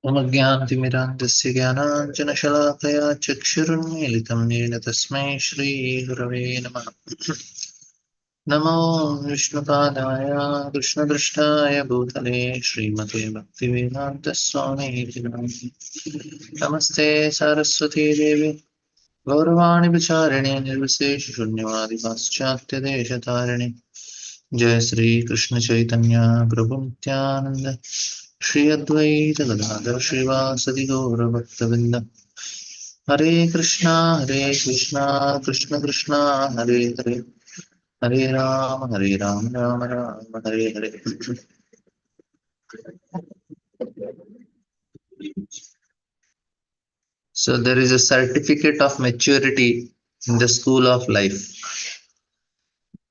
ममज्ञानतिमिरान्धस्य ज्ञानाञ्जनशलाकया चक्षुरुन्मीलितं येन तस्मै श्रीगुरवे नमः। नमो विष्णुपादाय कृष्णदृष्टाय भूतले श्रीमते भक्तिवेदान्तस्वामिनिति नामिने। नमस्ते सरस्वती देवे गौरवाणि विचारिणे निर्विशेषशून्यवादि पाश्चात्यदेशतारिणे। जय श्री कृष्ण चैतन्य प्रभु नित्यानंद श्री अद्वैत गदाधर श्रीवासदि गौर भक्तवृंद। हरे कृष्णा कृष्ण कृष्णा हरे हरे, हरे Ram Ram Ram Hare Hare. So there is a certificate of maturity in the school of life.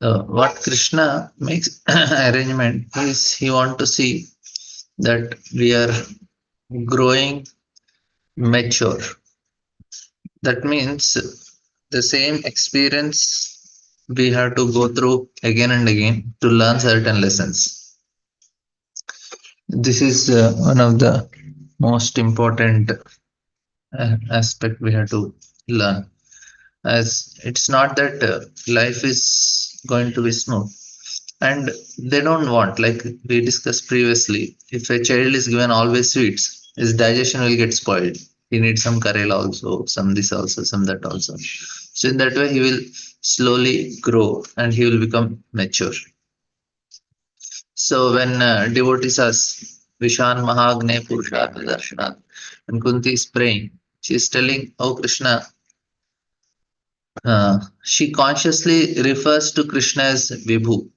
What Krishna makes arrangement is he want to see that we are growing mature. That means the same experience we have to go through again and again to learn certain lessons. This is one of the most important aspect we have to learn. As it's not that life is going to be smooth, and they don't want, like we discussed previously, if a child is given always sweets, his digestion will get spoiled. He needs some karela also, some this also, some that also. So in that way he will slowly grow and he will become mature. So when devotees ask Vishan Mahagne Purushartha Darshanat, and Kunti is praying, she is telling, oh Krishna, she consciously refers to Krishna as Vibhu.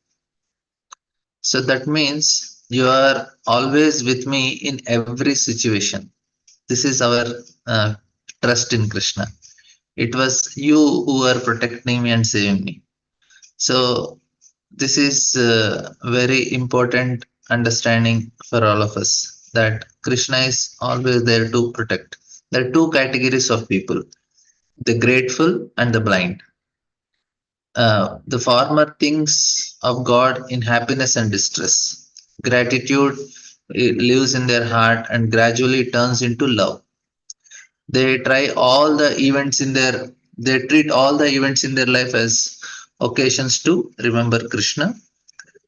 So that means you are always with me in every situation. This is our uh, trust in Krishna. It was you who were protecting me and saving me. So this is very important understanding for all of us, that Krishna is always there to protect. There are two categories of people: the grateful and the blind. The former thinks of God in happiness and distress. Gratitude lives in their heart and gradually turns into love. They try all the events in their, they treat all the events in their life as occasions to remember Krishna.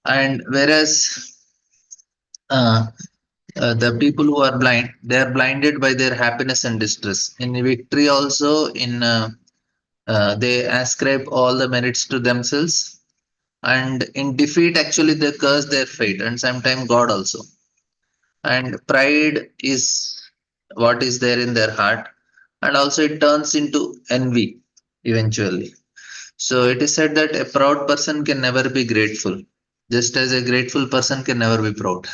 And whereas uh, the people who are blind, they are blinded by their happiness and distress. In victory also, in they ascribe all the merits to themselves, and in defeat actually they curse their fate and sometimes God also. And pride is what is there in their heart, and also it turns into envy eventually. So it is said that a proud person can never be grateful, just as a grateful person can never be proud.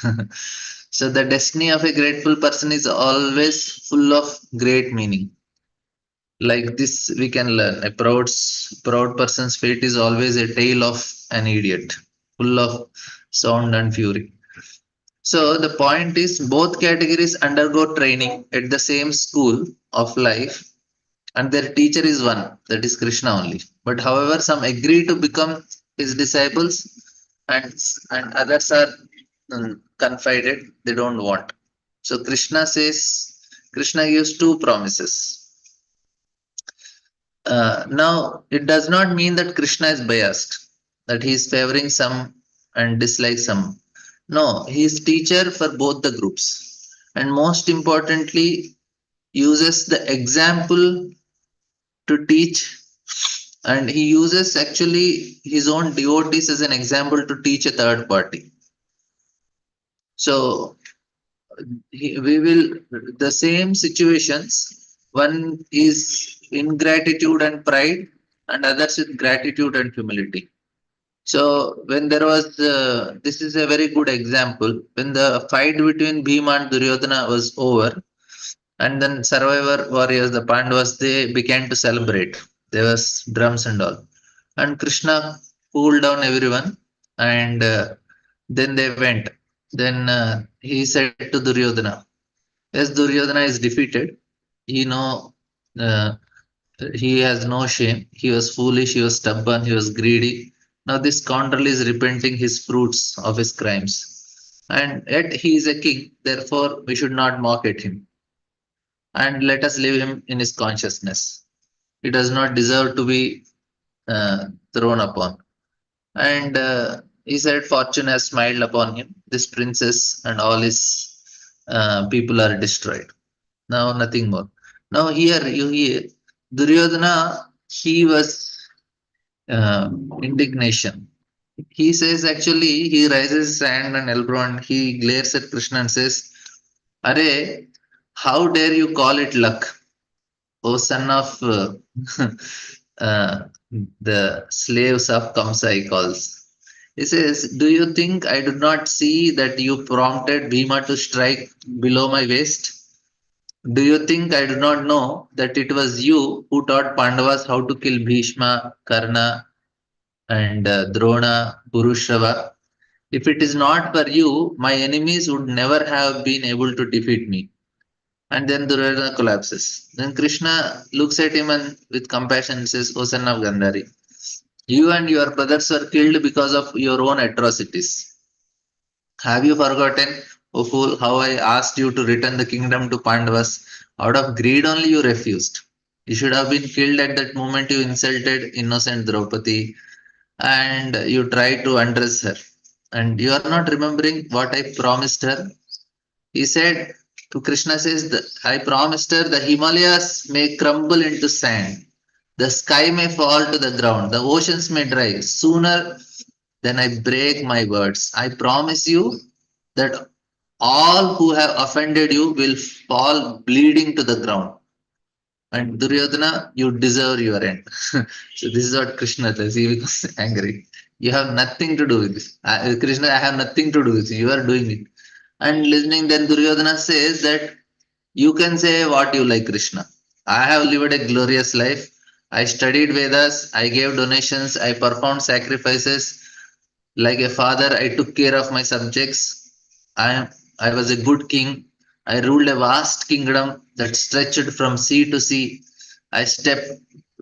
So the destiny of a grateful person is always full of great meaning. Like this, we can learn a proud person's fate is always a tale of an idiot, full of sound and fury. So the point is, both categories undergo training at the same school of life, and their teacher is one, that is Krishna only. But however, some agree to become his disciples, and others are confided, they don't want. So Krishna gives two promises. Now, it does not mean that Krishna is biased, that he is favoring some and dislikes some. No, he is teacher for both the groups. And most importantly, uses the example to teach, and he uses actually his own devotees as an example to teach a third party. So we will, the same situations, one is ingratitude and pride, and others with gratitude and humility. So when there was this is a very good example, when the fight between Bhima and Duryodhana was over, and then survivor warriors, the Pandavas, they began to celebrate. There was drums and all, and Krishna cooled down everyone, and then they went. Then he said to Duryodhana, yes, Duryodhana is defeated. He know, uh, he has no shame. He was foolish, he was stubborn, he was greedy. Now this scoundrel is repenting his fruits of his crimes. and yet he is a king. Therefore, we should not mock at him, and let us leave him in his consciousness. He does not deserve to be thrown upon. And he said, Fortune has smiled upon him. This princess and all his people are destroyed. Now, nothing more. Now, here you hear Duryodhana, he was indignation. He says, actually, he raises his hand and elbow and he glares at Krishna and says, Are, how dare you call it luck? O son of uh, the slaves of Kamsa, he calls. He says, Do you think I did not see that you prompted Bhima to strike below my waist? Do you think I do not know that it was you who taught Pandavas how to kill Bhishma, Karna, and Drona, Purushrava? If it is not for you, my enemies would never have been able to defeat me. And then Duryodhana collapses. Then Krishna looks at him and with compassion says, O son of Gandhari, you and your brothers were killed because of your own atrocities. Have you forgotten, O fool, how I asked you to return the kingdom to Pandavas? Out of greed only you refused. You should have been killed at that moment you insulted innocent Draupadi and you tried to undress her. And you are not remembering what I promised her. He said to Krishna says, I promised her the Himalayas may crumble into sand. The sky may fall to the ground. The oceans may dry. Sooner than I break my words, I promise you that all who have offended you will fall bleeding to the ground. And Duryodhana, you deserve your end. So this is what Krishna does. He becomes angry. You have nothing to do with this. Krishna, I have nothing to do with it. You are doing it. And listening, then Duryodhana says that you can say what you like, Krishna. I have lived a glorious life. I studied Vedas. I gave donations. I performed sacrifices. Like a father, I took care of my subjects. I, I was a good king. I ruled a vast kingdom that stretched from sea to sea. I stepped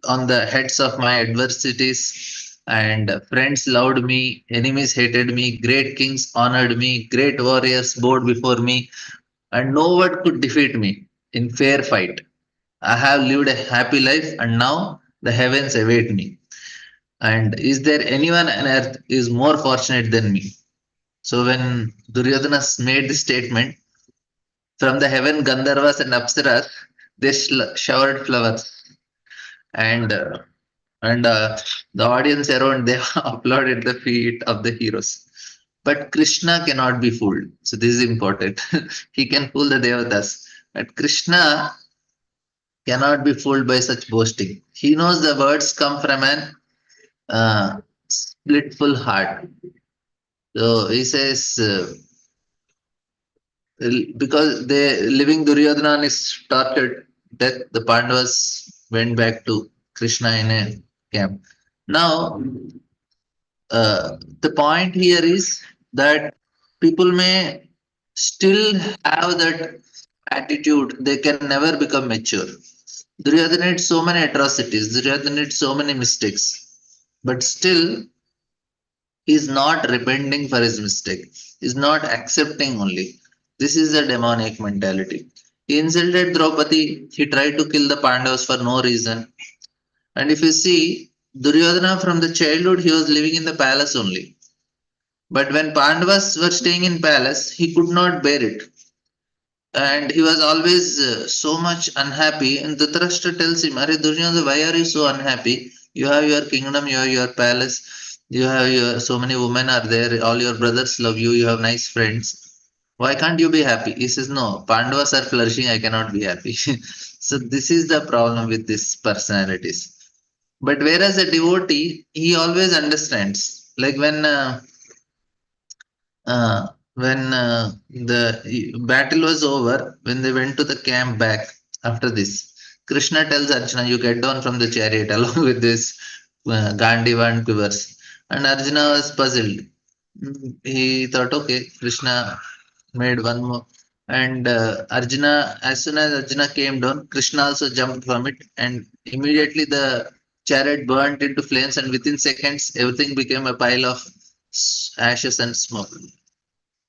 on the heads of my adversities, and friends loved me, enemies hated me, great kings honored me, great warriors bowed before me, and no one could defeat me in fair fight. I have lived a happy life, and now the heavens await me. And is there anyone on earth is more fortunate than me? So when Duryodhana made this statement, from the heaven Gandharvas and Apsaras, they showered flowers, and the audience around they applauded the feet of the heroes. But Krishna cannot be fooled. So this is important. He can fool the devatas, but Krishna cannot be fooled by such boasting. He knows the words come from an splitful heart. So he says, because they living Duryodhana is tortured death, the Pandavas went back to Krishna in a camp. Now, the point here is that people may still have that attitude, they can never become mature. Duryodhana did so many atrocities, Duryodhana did so many mistakes, but still he's not repenting for his mistake. He's not accepting only. This is the demoniac mentality. He insulted Draupadi. He tried to kill the Pandavas for no reason. And if you see, Duryodhana from the childhood, he was living in the palace only. But when Pandavas were staying in palace, he could not bear it. And he was always so much unhappy. And Dhritarashtra tells him, Are Duryodhana, why are you so unhappy? You have your kingdom, you have your palace, you have your so many women are there, all your brothers love you, you have nice friends. Why can't you be happy? He says, No, Pandavas are flourishing, I cannot be happy. So this is the problem with these personalities. But whereas a devotee, he always understands. Like uh, when the battle was over, when they went to the camp back after this, Krishna tells Arjuna, You get down from the chariot along with this Gandiva and quivers. And Arjuna was puzzled. He thought, okay, Krishna made one more. And Arjuna, as soon as Arjuna came down, Krishna also jumped from it, and immediately the chariot burnt into flames, and within seconds, everything became a pile of ashes and smoke.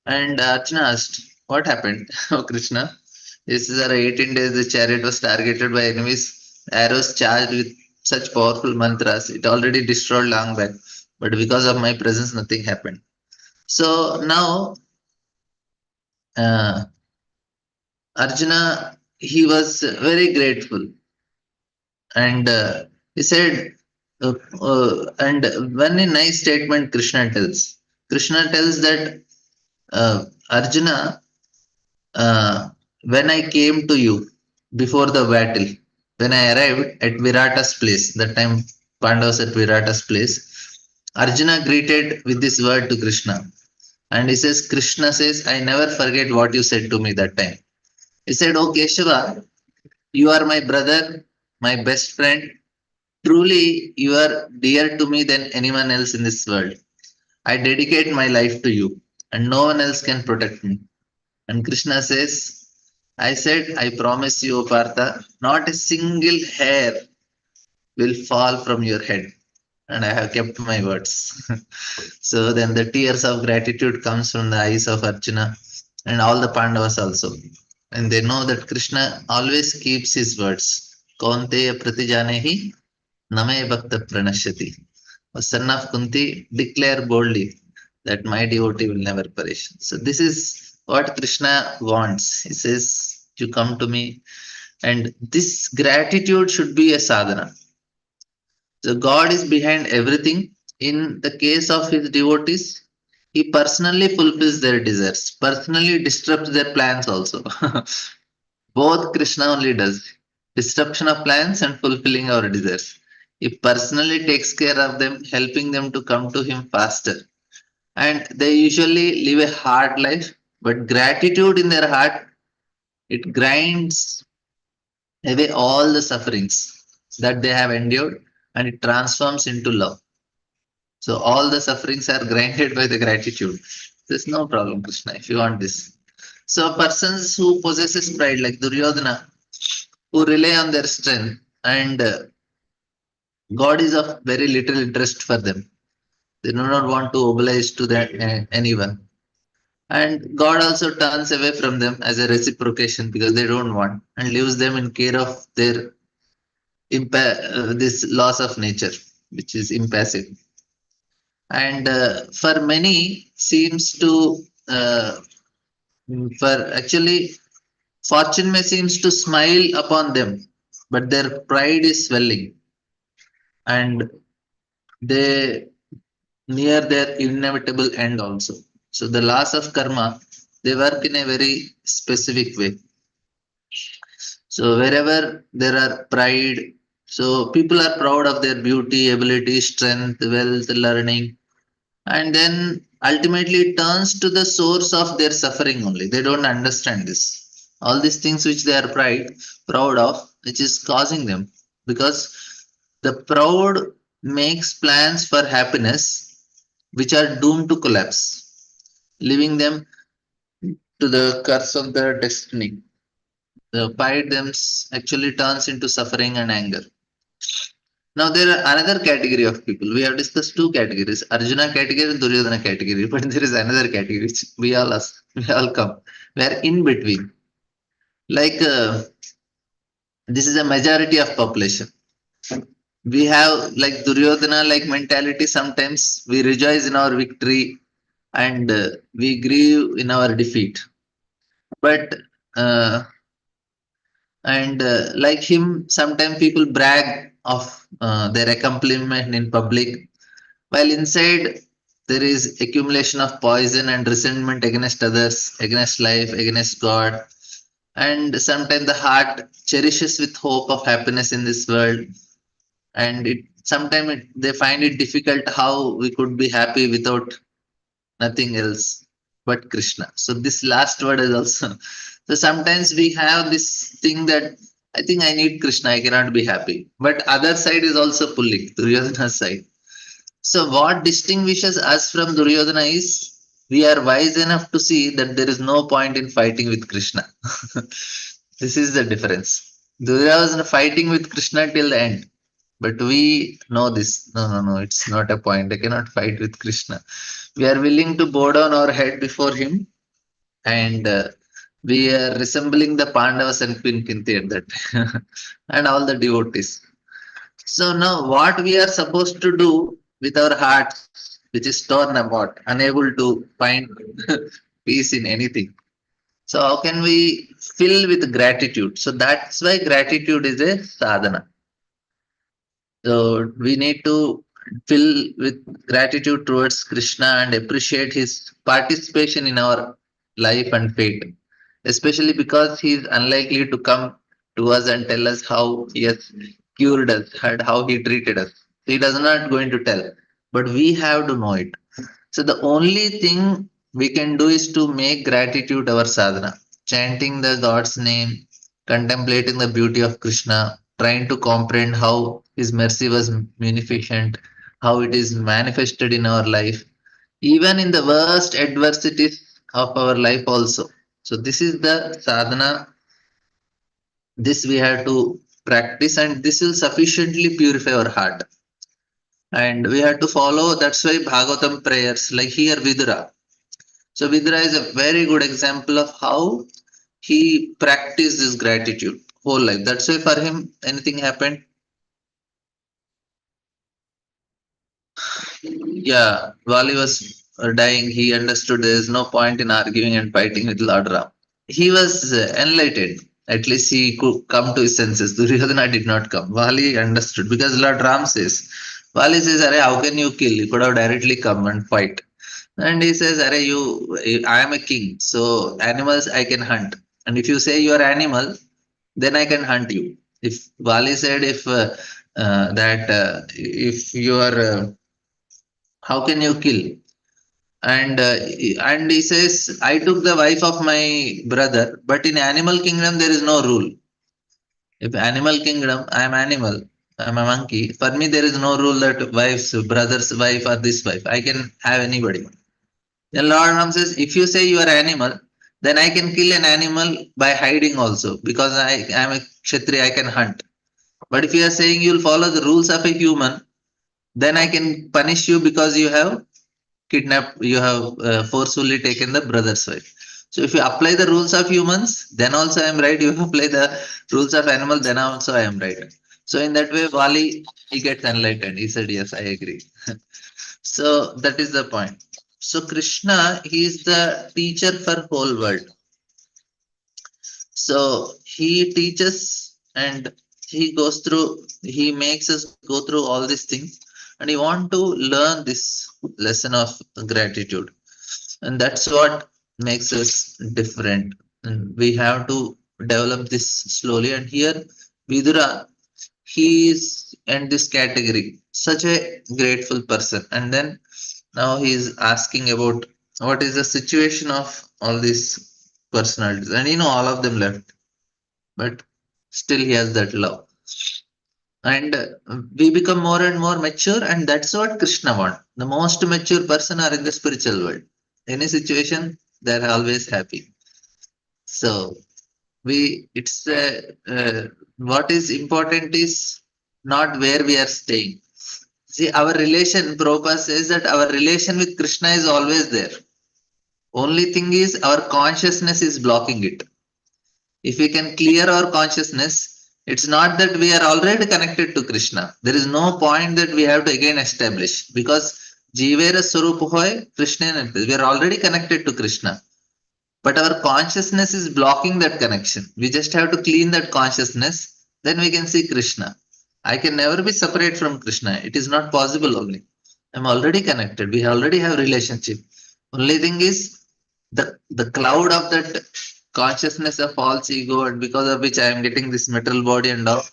And Arjuna asked, "What happened?" Oh, Krishna. This is our 18 days. The chariot was targeted by enemies. Arrows charged with such powerful mantras. It already destroyed long back. But because of my presence, nothing happened. So now, uh, Arjuna, he was very grateful. And he said, and one nice statement Krishna tells that Arjuna, uh, when I came to you before the battle, when I arrived at Virata's place, that time Pandavas at Virata's place, Arjuna greeted with this word to Krishna. And he says, Krishna says, I never forget what you said to me that time. He said, Oh Keshava, you are my brother, my best friend. Truly, you are dear to me than anyone else in this world. I dedicate my life to you, and no one else can protect me. And Krishna says, I said, I promise you, O Partha, not a single hair will fall from your head. And I have kept my words. So then the tears of gratitude comes from the eyes of Arjuna and all the Pandavas also. And they know that Krishna always keeps his words. Kaunteya pratijanehi name bhakta pranashyati. O son of Kunti, declare boldly that my devotee will never perish. So this is what Krishna wants. He says, you come to me, and this gratitude should be a sadhana. So God is behind everything. In the case of his devotees, he personally fulfills their desires, personally disrupts their plans also. Both Krishna only does disruption of plans and fulfilling our desires. He personally takes care of them, helping them to come to him faster. And they usually live a hard life, but gratitude in their heart, it grinds away all the sufferings that they have endured, and it transforms into love. So all the sufferings are granted by the gratitude. There's no problem, Krishna, if you want this. So persons who possesses pride like Duryodhana, who rely on their strength, and God is of very little interest for them. They do not want to oblige to that anyone. And God also turns away from them as a reciprocation because they don't want, and leaves them in care of their this loss of nature, which is impassive. And for many seems to for actually fortune may seems to smile upon them, but their pride is swelling, and they near their inevitable end also. So the laws of karma, they work in a very specific way. So wherever there are pride, so people are proud of their beauty, ability, strength, wealth, learning, and then ultimately it turns to the source of their suffering only. They don't understand this. All these things which they are proud of, which is causing them, because the proud makes plans for happiness which are doomed to collapse, leaving them to the curse of their destiny. The pride them actually turns into suffering and anger. Now there are another category of people. We have discussed two categories: Arjuna category and Duryodhana category. But there is another category which we all come. We are in between. Like this is a majority of population. We have like Duryodhana like mentality. Sometimes we rejoice in our victory and we grieve in our defeat. But uh, and like him, sometimes people brag of their accomplishment in public, while inside there is accumulation of poison and resentment against others, against life, against God. And sometimes the heart cherishes with hope of happiness in this world. And it sometimes they find it difficult how we could be happy without nothing else but Krishna. So this last word is also. So sometimes we have this thing that I think I need Krishna, I cannot be happy. But other side is also pulling, Duryodhana's side. So, what distinguishes us from Duryodhana is we are wise enough to see that there is no point in fighting with Krishna. This is the difference. Duryodhana fighting with Krishna till the end. But we know this. No, no, no, it's not a point. I cannot fight with Krishna. We are willing to bow down our head before him, and we are resembling the Pandavas and Queen Kinti at that time, and all the devotees. So now what we are supposed to do with our hearts, which is torn apart, unable to find peace in anything. So how can we fill with gratitude? So that's why gratitude is a sadhana. So we need to fill with gratitude towards Krishna and appreciate his participation in our life and fate, especially because he is unlikely to come to us and tell us how he has cured us and how he treated us. He does not going to tell, but we have to know it. So the only thing we can do is to make gratitude our sadhana, chanting the God's name, contemplating the beauty of Krishna, trying to comprehend how His mercy was munificent, how it is manifested in our life, even in the worst adversities of our life also. So this is the sadhana. This we have to practice, and this will sufficiently purify our heart. And we have to follow. That's why Bhagavatam prayers, like here Vidura. So Vidura is a very good example of how he practiced this gratitude whole life. That's why for him, anything happened. Yeah, while he was dying, he understood there is no point in arguing and fighting with Lord Ram. He was enlightened. At least he could come to his senses. Duryodhana did not come. Vali understood because Lord Ram says, Vali says, Arey, how can you kill? You could have directly come and fight. And he says, Arey, I am a king, so animals I can hunt. And if you say you are animal, then I can hunt you. If Vali said, if you are, how can you kill? And he says, I took the wife of my brother, but in animal kingdom there is no rule. If animal kingdom, I am animal, I am a monkey. For me, there is no rule that wife's brother's wife or this wife. I can have anybody. Then Lord Ram says, if you say you are animal, then I can kill an animal by hiding also, because I am a kshatriya, I can hunt. But if you are saying you will follow the rules of a human, then I can punish you because you have kidnapped, you have forcefully taken the brother's wife. So if you apply the rules of humans, then also I am right. You apply the rules of animal, then also I am right. So in that way, Vali, he gets enlightened. He said, yes, I agree. So that is the point. So Krishna, he is the teacher for whole world. So he teaches and he makes us go through all these things, and he want to learn this lesson of gratitude. And that's what makes us different. And we have to develop this slowly. And here, Vidura, he is in this category, such a grateful person. And then now he is asking about what is the situation of all these personalities. And all of them left, but still he has that love. And we become more and more mature, and that's what Krishna wants. The most mature person are in the spiritual world. Any situation, they're always happy. So what is important is not where we are staying. See, our relation, Prabhupada says that our relation with Krishna is always there. Only thing is our consciousness is blocking it. If we can clear our consciousness, it's not that we are already connected to Krishna. There is no point that we have to again establish, because Jivera Swarup Hoy, Krishna, we are already connected to Krishna. But our consciousness is blocking that connection. We just have to clean that consciousness, then we can see Krishna. I can never be separate from Krishna. It is not possible only. I'm already connected. We already have relationship. Only thing is the cloud of that consciousness of false ego, and because of which I am getting this material body and all.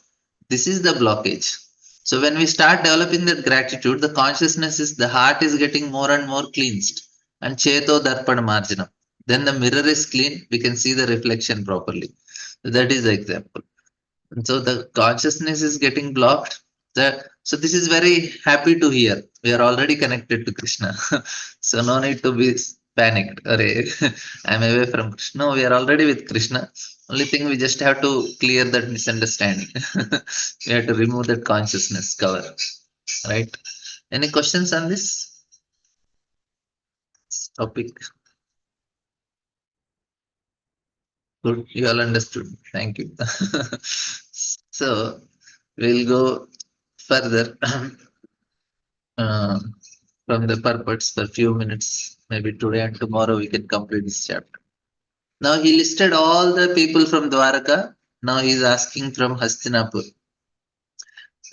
This is the blockage. So when we start developing that gratitude, the consciousness is the heart is getting more and more cleansed. And Cheto Darpan Marjanam. Then the mirror is clean, we can see the reflection properly. That is the example. And so the consciousness is getting blocked. So this is very happy to hear. We are already connected to Krishna. So no need to be panicked. Array, I'm away from Krishna. No, we are already with Krishna. Only thing we just have to clear that misunderstanding. We have to remove that consciousness cover, right? Any questions on this topic? Good, you all understood. Thank you. So we'll go further uh, from the purpose for a few minutes. Maybe today and tomorrow we can complete this chapter. Now he listed all the people from Dwaraka. Now he's asking from Hastinapur.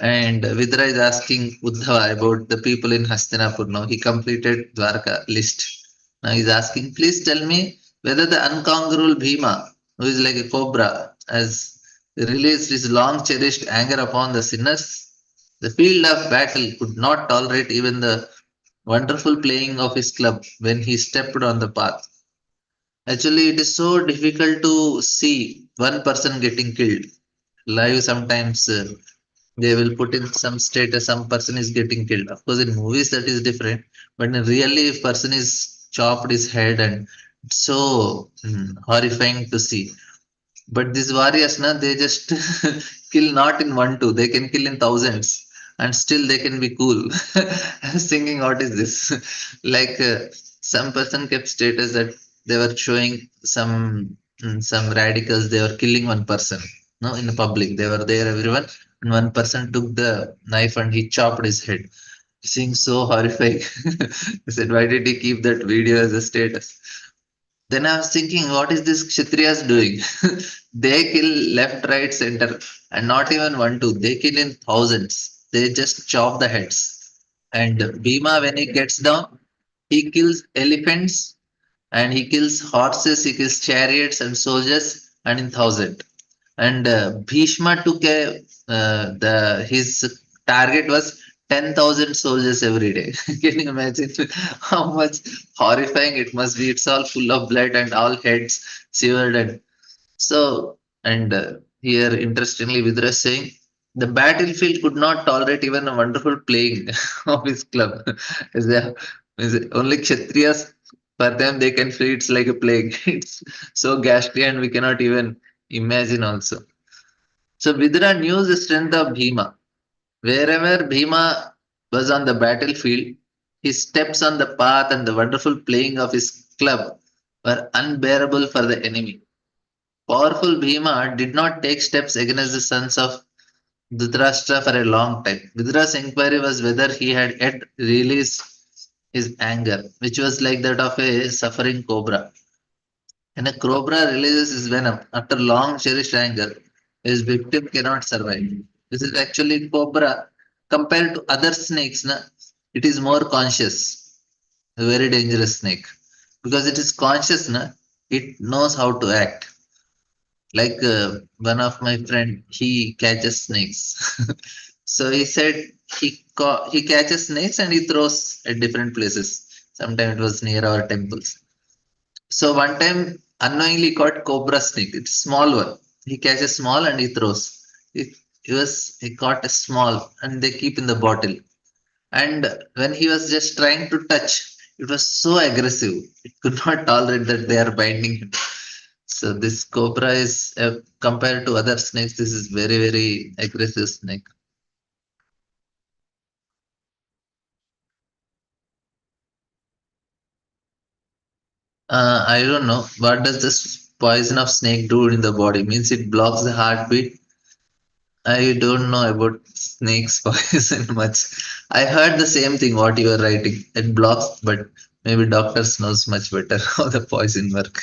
And Vidra is asking Uddhava about the people in Hastinapur. Now he completed Dwarka list. Now he's asking, please tell me whether the unconquerable Bhima, who is like a cobra, has released his long cherished anger upon the sinners. The field of battle could not tolerate even the wonderful playing of his club when he stepped on the path. Actually, it is so difficult to see one person getting killed. Live sometimes they will put in some status some person is getting killed. Of course, in movies that is different, but in really, if person is chopped his head and it's so horrifying to see. But these warriors, na, they just kill not in one, two, they can kill in thousands and still they can be cool. I was thinking, what is this? Like some person kept status that they were showing some radicals, they were killing one person. No, in the public, they were there, everyone, and one person took the knife and he chopped his head. Seems so horrifying. I said, why did he keep that video as a status? Then I was thinking, what is this Kshatriyas doing? They kill left, right, center, and not even one, two. They kill in thousands. They just chop the heads. And Bhima, when he gets down, he kills elephants and he kills horses, he kills chariots and soldiers, and in thousand. And Bhishma took a the his target was 10,000 soldiers every day. Can you imagine how much horrifying it must be? It's all full of blood and all heads severed and so. And here, interestingly, Vidra is saying the battlefield could not tolerate even a wonderful playing of his club. Is only Kshatriyas, for them, they can feel it's like a plague. It's so ghastly, and we cannot even imagine also. So Vidra knew the strength of Bhima. Wherever Bhima was on the battlefield, his steps on the path and the wonderful playing of his club were unbearable for the enemy. Powerful Bhima did not take steps against the sons of Dhritarashtra for a long time. Vidra's inquiry was whether he had yet released his anger, which was like that of a suffering cobra. When a cobra releases his venom after long cherished anger, his victim cannot survive. This is actually cobra compared to other snakes. Na, it is more conscious, a very dangerous snake. Because it is conscious, na, it knows how to act. Like one of my friend, he catches snakes. So he said he catches snakes and he throws at different places. Sometimes it was near our temples. So one time unknowingly caught cobra snake. It's small one. He catches small and he throws. He caught a small and they keep in the bottle. And when he was just trying to touch, it was so aggressive. It could not tolerate that they are binding him. So this cobra is compared to other snakes. This is very aggressive snake. I don't know. What does this poison of snake do in the body? Means it blocks the heartbeat. I don't know about snakes poison much. I heard the same thing what you are writing. It blocks, but maybe doctors knows much better how the poison work.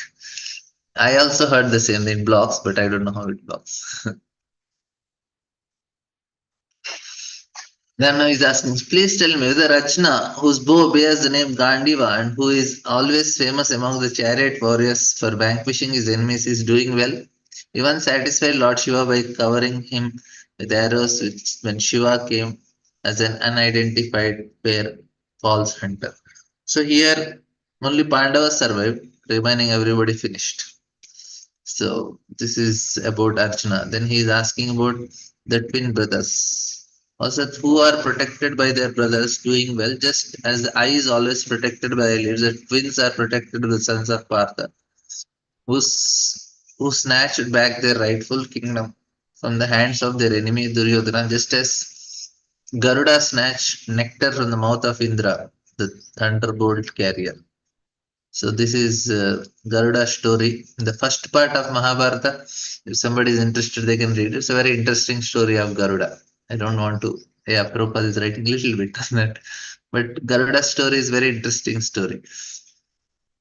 I also heard the same thing blocks, but I don't know how it blocks. Then he's asking, please tell me whether Rachna, whose bow bears the name Gandiva and who is always famous among the chariot warriors for vanquishing his enemies, is doing well. Even satisfied Lord Shiva by covering him with arrows when Shiva came as an unidentified pair false hunter. So here only Pandavas survived, remaining everybody finished. So this is about Archana. Then he is asking about the twin brothers. Also, who are protected by their brothers doing well, just as the eye is always protected by the leaves, the twins are protected by the sons of Partha. Whose who snatched back their rightful kingdom from the hands of their enemy Duryodhana, just as Garuda snatched nectar from the mouth of Indra, the thunderbolt carrier. So this is Garuda story. The first part of Mahabharata, if somebody is interested, they can read. It's a very interesting story of Garuda. I don't want to. Yeah, Prabhupada is writing a little bit on that. But Garuda's story is very interesting story.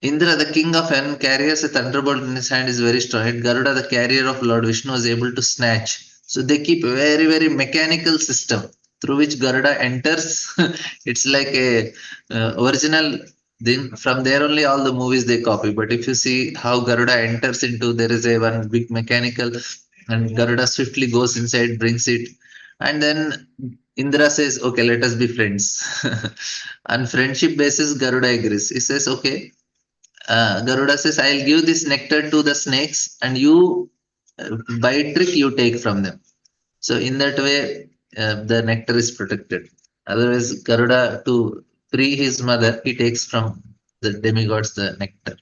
Indra, the king of heaven, carries a thunderbolt in his hand, is very strong. Yet Garuda, the carrier of Lord Vishnu, was able to snatch. So they keep a very, very mechanical system through which Garuda enters. It's like a original. Then from there only all the movies they copy. But if you see how Garuda enters into, there is a one big mechanical, and Garuda swiftly goes inside, brings it, and then Indra says, "Okay, let us be friends." On friendship basis, Garuda agrees. He says, "Okay." Garuda says, I'll give this nectar to the snakes and you, by trick, you take from them. So, in that way, the nectar is protected. Otherwise, Garuda, to free his mother, he takes from the demigods the nectar.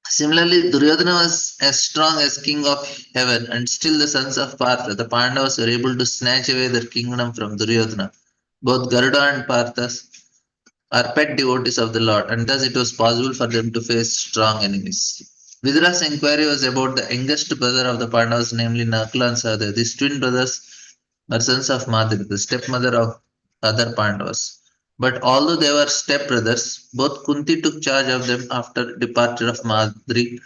Similarly, Duryodhana was as strong as king of heaven, and still the sons of Partha, the Pandavas, were able to snatch away their kingdom from Duryodhana. Both Garuda and Parthas are pet devotees of the Lord, and thus it was possible for them to face strong enemies. Vidura's inquiry was about the youngest brother of the Pandavas, namely Nakula and Sahadeva. These twin brothers were sons of Madri, the stepmother of other Pandavas. But although they were stepbrothers, both Kunti took charge of them after departure of Madri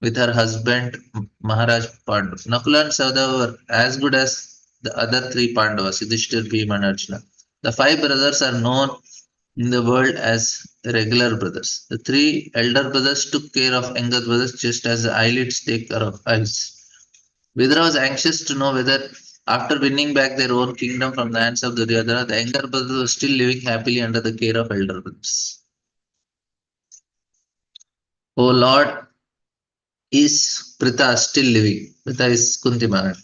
with her husband Maharaj Pandu. Nakula and Sahadeva were as good as the other three Pandavas, Yudhishthir, Bhima and Arjuna. The five brothers are known in the world as regular brothers. The three elder brothers took care of younger brothers just as the eyelids take care of eyes. Vidura was anxious to know whether, after winning back their own kingdom from the hands of Duryodhana, the younger brothers were still living happily under the care of elder brothers. O Lord, is Pritha still living? Pritha is Kunti Maharani.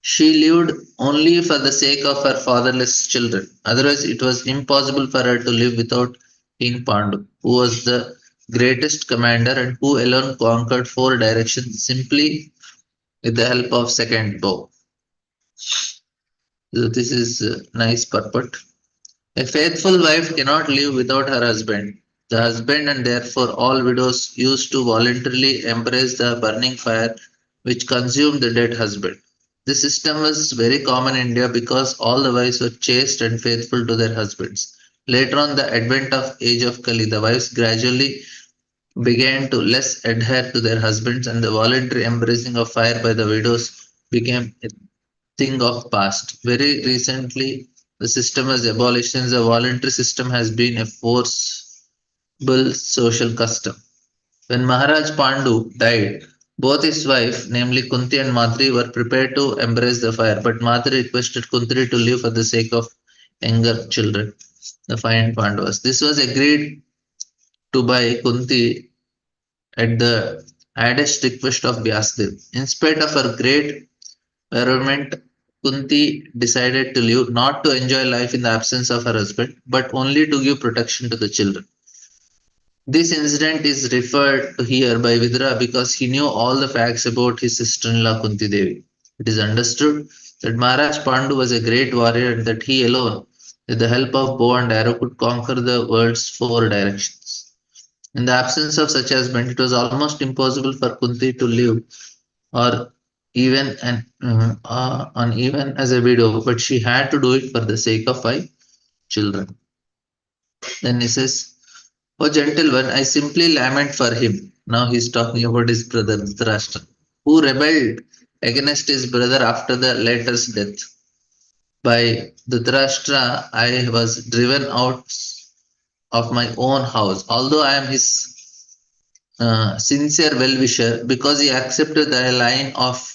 She lived only for the sake of her fatherless children. Otherwise, it was impossible for her to live without King Pandu, who was the greatest commander and who alone conquered four directions simply with the help of second bow. So this is a nice purport. A faithful wife cannot live without her husband. The husband and therefore all widows used to voluntarily embrace the burning fire which consumed the dead husband. This system was very common in India because all the wives were chaste and faithful to their husbands. Later on, the advent of age of Kali, the wives gradually began to less adhere to their husbands, and the voluntary embracing of fire by the widows became a thing of past. Very recently, the system was abolished since the voluntary system has been a forcible social custom. When Maharaj Pandu died, both his wife, namely Kunti and Madri, were prepared to embrace the fire, but Madri requested Kunti to live for the sake of younger children, the fine Pandavas. This was agreed to by Kunti at the earnest request of Vyasdev. In spite of her great environment, Kunti decided to live, not to enjoy life in the absence of her husband, but only to give protection to the children. This incident is referred to here by Vidura because he knew all the facts about his sister-in-law Kunti Devi. It is understood that Maharaj Pandu was a great warrior and that he alone, with the help of bow and arrow, could conquer the world's four directions. In the absence of such husband, it was almost impossible for Kunti to live or even as a widow, but she had to do it for the sake of five children. Then he says, "O gentle one, I simply lament for him." Now he's talking about his brother Dhritarashtra, who rebelled against his brother after the latter's death. By Dhritarashtra, I was driven out of my own house, although I am his sincere well-wisher, because he accepted the line of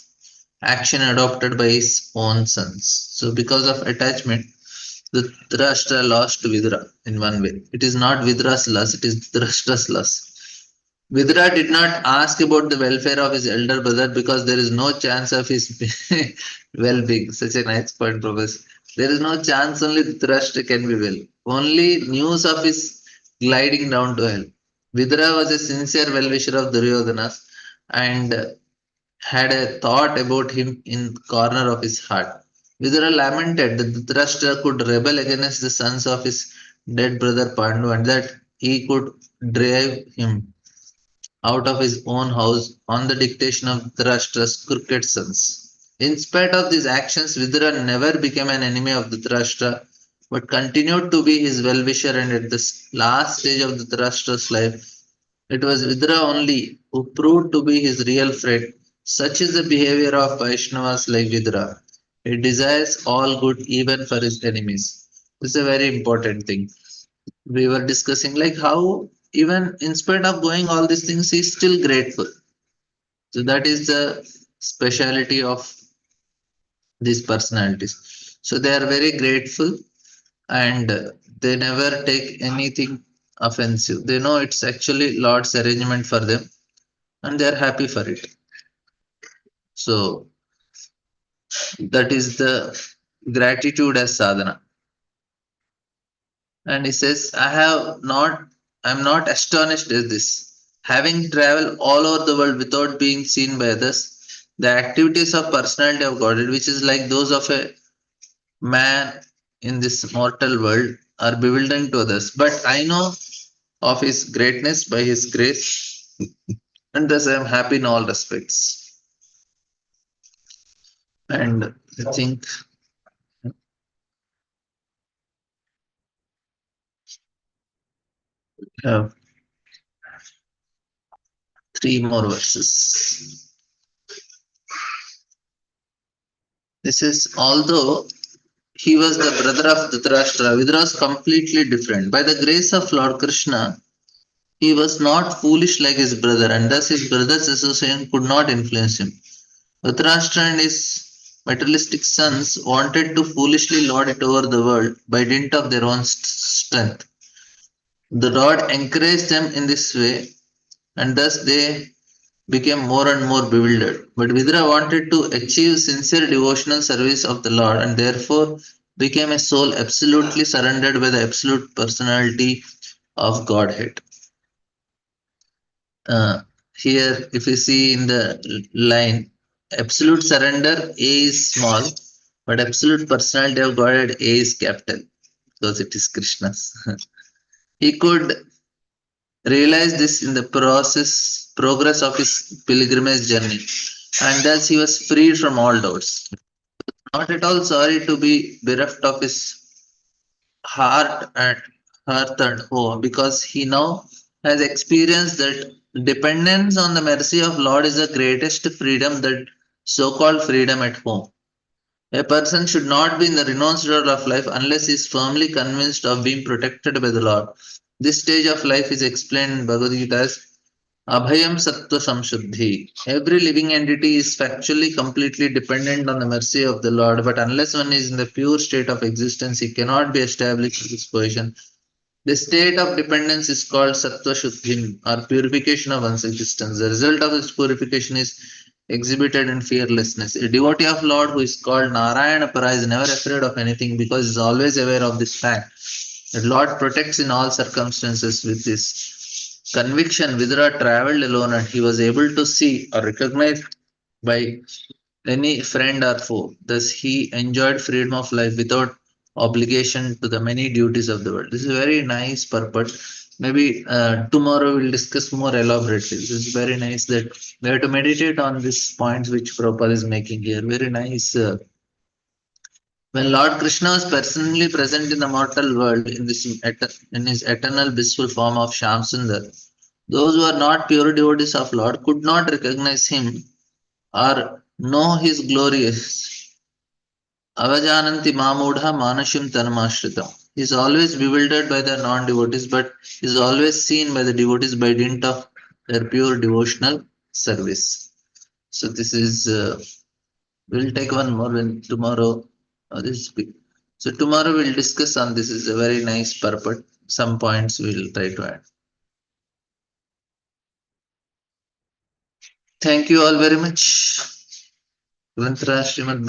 action adopted by his own sons. So, because of attachment, the Dhritarashtra lost to Vidura in one way. It is not Vidura's loss, it is Dhritarashtra's loss. Vidura did not ask about the welfare of his elder brother because there is no chance of his well-being. Such a nice point, Professor. There is no chance only Dhritarashtra can be well. Only news of his gliding down to hell. Vidura was a sincere well-wisher of Duryodhana's, and had a thought about him in corner of his heart. Vidura lamented that Dhritarashtra could rebel against the sons of his dead brother Pandu and that he could drive him out of his own house on the dictation of Dhritarashtra's crooked sons. In spite of these actions, Vidura never became an enemy of Dhritarashtra but continued to be his well-wisher, and at the last stage of Dhritarashtra's life, it was Vidura only who proved to be his real friend. Such is the behavior of Vaishnavas like Vidura. He desires all good even for his enemies. This is a very important thing. We were discussing like how even in spite of going all these things, he's still grateful. So that is the speciality of these personalities. So they are very grateful and they never take anything offensive. They know it's actually Lord's arrangement for them and they are happy for it. So that is the gratitude as sadhana. And he says, I'm not astonished at this. Having traveled all over the world without being seen by others, the activities of personality of Godhead, which is like those of a man in this mortal world, are bewildering to others. But I know of his greatness by his grace, and thus I am happy in all respects. And I think uh, three more verses. This is although he was the brother of Dhritarashtra, Vidura was completely different. By the grace of Lord Krishna, he was not foolish like his brother, and thus his brother's association could not influence him. Dhritarashtra and his materialistic sons wanted to foolishly lord it over the world by dint of their own strength. The Lord encouraged them in this way, and thus they became more and more bewildered. But Vidura wanted to achieve sincere devotional service of the Lord and therefore became a soul absolutely surrendered by the absolute personality of Godhead. Uh, Here, if you see in the line, absolute surrender, A is small, but absolute personality of Godhead, A is capital because it is Krishna's. He could realized this in the progress of his pilgrimage journey, and thus he was freed from all doubts. Not at all sorry to be bereft of his heart and hearth and home, because he now has experienced that dependence on the mercy of Lord is the greatest freedom, that so-called freedom at home. A person should not be in the renounced road of life unless he is firmly convinced of being protected by the Lord. This stage of life is explained in Bhagavad Gita as Abhayam Sattva Samshuddhi. Every living entity is factually completely dependent on the mercy of the Lord, but unless one is in the pure state of existence, he cannot be established in this position. The state of dependence is called Sattva Shuddhim, or purification of one's existence. The result of this purification is exhibited in fearlessness. A devotee of Lord who is called Narayana Para is never afraid of anything because he is always aware of this fact. The Lord protects in all circumstances. With this conviction, Vidura traveled alone and he was able to see or recognize by any friend or foe. Thus, he enjoyed freedom of life without obligation to the many duties of the world. This is a very nice purpose. Maybe tomorrow we'll discuss more elaborately. This is very nice that we have to meditate on these points which Prabhupada is making here. Very nice. When Lord Krishna was personally present in the mortal world in his eternal blissful form of Shamsundar, those who are not pure devotees of Lord could not recognize him or know his glorious. Avajananti Mamudha Manashim Tanamashritam. He is always bewildered by the non-devotees, but is always seen by the devotees by dint of their pure devotional service. So this is we'll take one more when tomorrow. This is big. So tomorrow we'll discuss on this. Is a very nice purport. Some points we'll try to add. Thank you all very much. Srimad